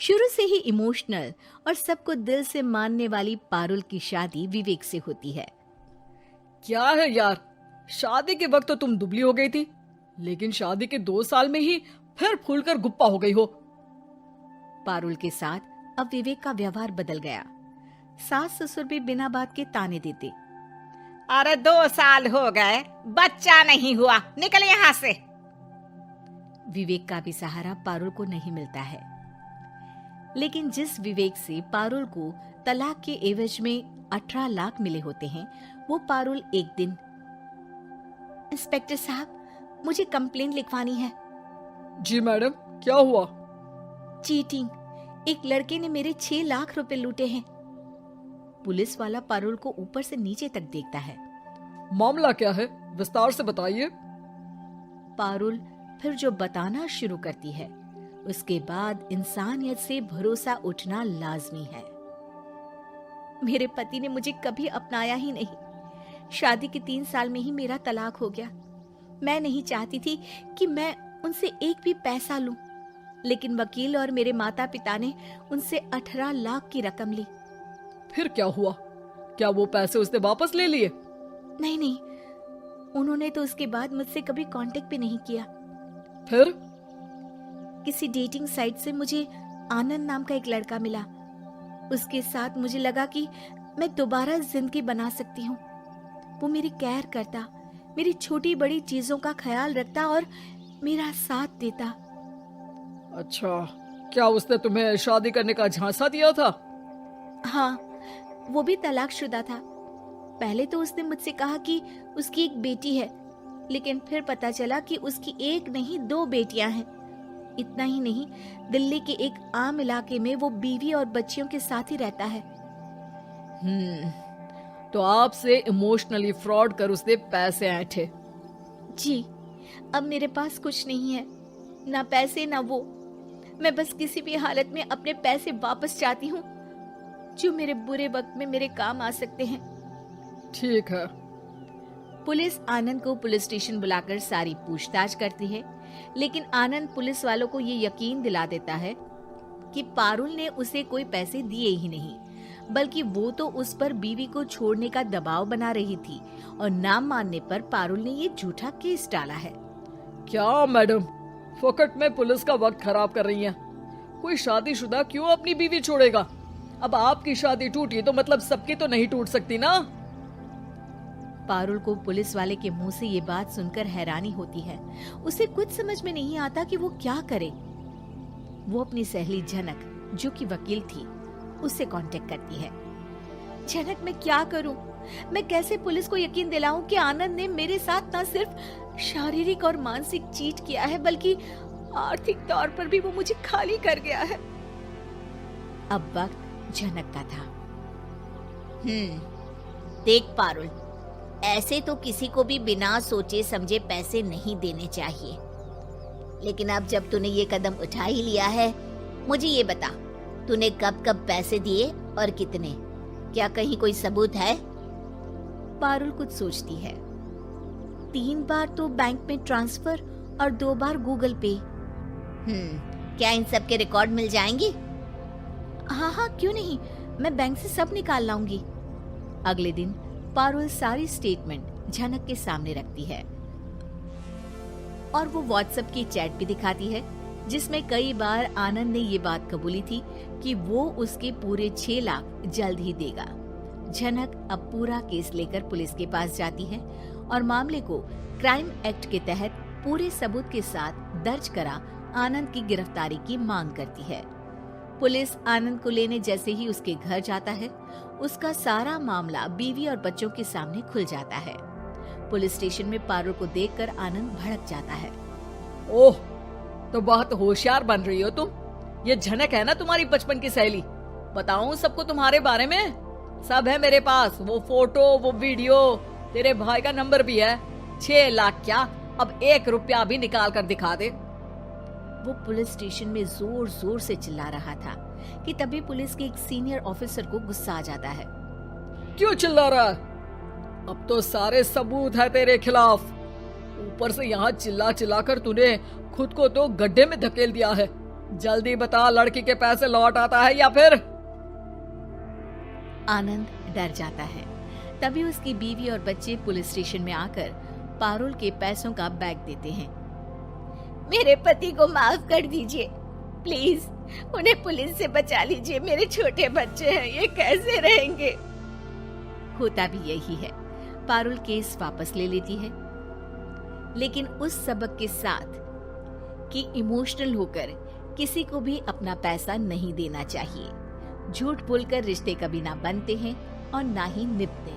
शुरू से ही इमोशनल और सबको दिल से मानने वाली पारुल की शादी विवेक से होती है। क्या है यार, शादी के वक्त तो तुम दुबली हो गई थी, लेकिन शादी के 2 साल में ही फिर फूलकर गुप्पा हो गई हो। पारुल के साथ अब विवेक का व्यवहार बदल गया। सास ससुर भी बिना बात के ताने देते। अरे 2 साल हो गए, बच्चा नहीं हुआ, निकल यहाँ से। विवेक का भी सहारा पारुल को नहीं मिलता है। लेकिन जिस विवेक से पारुल को तलाक के एवज में 18 लाख मिले होते हैं, वो पारुल एक दिन, इंस्पेक्टर साहब मुझे कंप्लेंट लिखवानी है। जी मैडम, क्या हुआ? चीटिंग, एक लड़के ने मेरे 6 लाख रुपए लूटे हैं। पुलिस वाला पारुल को ऊपर से नीचे तक देखता है। मामला क्या है, विस्तार से बताइए। पारुल फिर जो बताना शुरू करती है, उसके बाद इंसानियत से भरोसा उठना लाजमी है। मेरे पति ने मुझे कभी अपनाया ही नहीं। शादी के 3 साल में ही मेरा तलाक हो गया। मैं नहीं चाहती थी कि मैं उनसे एक भी पैसा लूं, लेकिन वकील और मेरे माता पिता ने उनसे 18 लाख की रकम ली। फिर क्या हुआ? क्या वो पैसे उसने वापस ले लिए? नहीं, उन्होंने तो उसके बाद मुझसे कभी कांटेक्ट भी नहीं किया। फिर? किसी डेटिंग साइट से मुझे आनंद नाम का एक लड़का मिला। उसके साथ मुझे लगा कि मैं दोबारा जिंदगी बना सकती हूँ। वो मेरी केयर करता, मेरी छोटी बड़ी चीजों का ख्याल रखता और मेरा साथ देता। अच्छा, क्या उसने तुम्हें शादी करने का झांसा दिया था? हाँ, वो भी तलाकशुदा था। पहले तो उसने मुझसे कहा कि उसकी एक बेटी है, लेकिन फिर पता चला कि उसकी एक नहीं 2 बेटियां हैं। इतना ही नहीं, दिल्ली के एक आम इलाके में वो बीवी और बच्चियों के साथ ही रहता है। तो आपसे इमोशनली फ्रॉड कर उसने पैसे ऐंठे? जी, अब मेरे पास कुछ नहीं है, ना पैसे ना वो। मैं बस किसी भी हालत में अपने पैसे वापस चाहती हूँ, जो मेरे बुरे वक्त में मेरे काम आ सकते हैं। ठीक है। पुलिस आनंद को पुलिस स्टेशन बुलाकर सारी पूछताछ करती है, लेकिन आनंद पुलिस वालों को ये यकीन दिला देता है कि पारुल ने उसे कोई पैसे दिए ही नहीं, बल्कि वो तो उस पर बीवी को छोड़ने का दबाव बना रही थी और ना मानने पर पारुल ने ये झूठा केस डाला है। क्या मैडम, फोकट में पुलिस का वक्त खराब कर रही हैं? कोई शादीशुदा क्यों अपनी बीवी छोड़ेगा? अब आपकी शादी टूटी तो मतलब सबकी तो नहीं टूट सकती ना। पारुल को पुलिस वाले के मुंह से ये बात सुनकर हैरानी होती है। उसे कुछ समझ में नहीं आता कि वो क्या करे। वो अपनी सहेली झनक, जो कि वकील थी, उससे कांटेक्ट करती है। झनक, मैं क्या करूं? मैं कैसे पुलिस को यकीन दिलाऊं कि आनंद ने मेरे साथ न सिर्फ शारीरिक और मानसिक चीट किया है, बल्कि आर्थिक तौर पर भी वो मुझे खाली कर गया है। अब वक्त झनक का था। देख पारुल, ऐसे तो किसी को भी बिना सोचे समझे पैसे नहीं देने चाहिए, लेकिन अब जब तूने ये कदम उठा ही लिया है, मुझे ये बता, तूने कब कब पैसे दिए और कितने? क्या कहीं कोई सबूत है? पारुल कुछ सोचती है। 3 बार तो बैंक में ट्रांसफर और 2 बार गूगल पे। क्या इन सब के रिकॉर्ड मिल जाएंगे? हाँ, क्यों नहीं, मैं बैंक से सब निकाल लाऊंगी। अगले दिन पारुल सारी स्टेटमेंट झनक के सामने रखती है और वो व्हाट्सएप की चैट भी दिखाती है, जिसमें कई बार आनंद ने ये बात कबूली थी कि वो उसके पूरे 6 लाख जल्द ही देगा। झनक अब पूरा केस लेकर पुलिस के पास जाती है और मामले को क्राइम एक्ट के तहत पूरे सबूत के साथ दर्ज करा आनंद की गिरफ्तारी की मांग करती है। पुलिस आनंद को लेने जैसे ही उसके घर जाता है, उसका सारा मामला बीवी और बच्चों के सामने खुल जाता है। पुलिस स्टेशन में पारुल को देखकर आनंद भड़क जाता है। ओह, तो बहुत होशियार बन रही हो तुम। ये झनक है ना तुम्हारी बचपन की सहेली? बताऊं सबको तुम्हारे बारे में? सब है मेरे पास, वो फोटो, वो वीडियो, तेरे भाई का नंबर भी है। 6 लाख क्या, अब 1 रुपया भी निकाल कर दिखा दे। वो पुलिस स्टेशन में जोर जोर से चिल्ला रहा था कि तभी पुलिस के एक सीनियर ऑफिसर को गुस्सा आ जाता है। क्यों चिल्ला रहा है? अब तो सारे सबूत है तेरे खिलाफ। ऊपर से यहाँ चिल्ला चिल्ला कर तूने खुद को तो गड्ढे में धकेल दिया है। जल्दी बता, लड़की के पैसे लौट आता है या फिर? आनंद डर जाता है। तभी उसकी बीवी और बच्चे पुलिस स्टेशन में आकर पारुल के पैसों का बैग देते हैं। मेरे पति को माफ कर दीजिए, प्लीज उन्हें पुलिस से बचा लीजिए। मेरे छोटे बच्चे हैं, ये कैसे रहेंगे? होता भी यही है। पारुल केस वापस ले लेती है, लेकिन उस सबक के साथ कि इमोशनल होकर किसी को भी अपना पैसा नहीं देना चाहिए। झूठ बोलकर रिश्ते कभी ना बनते हैं और ना ही निभते हैं।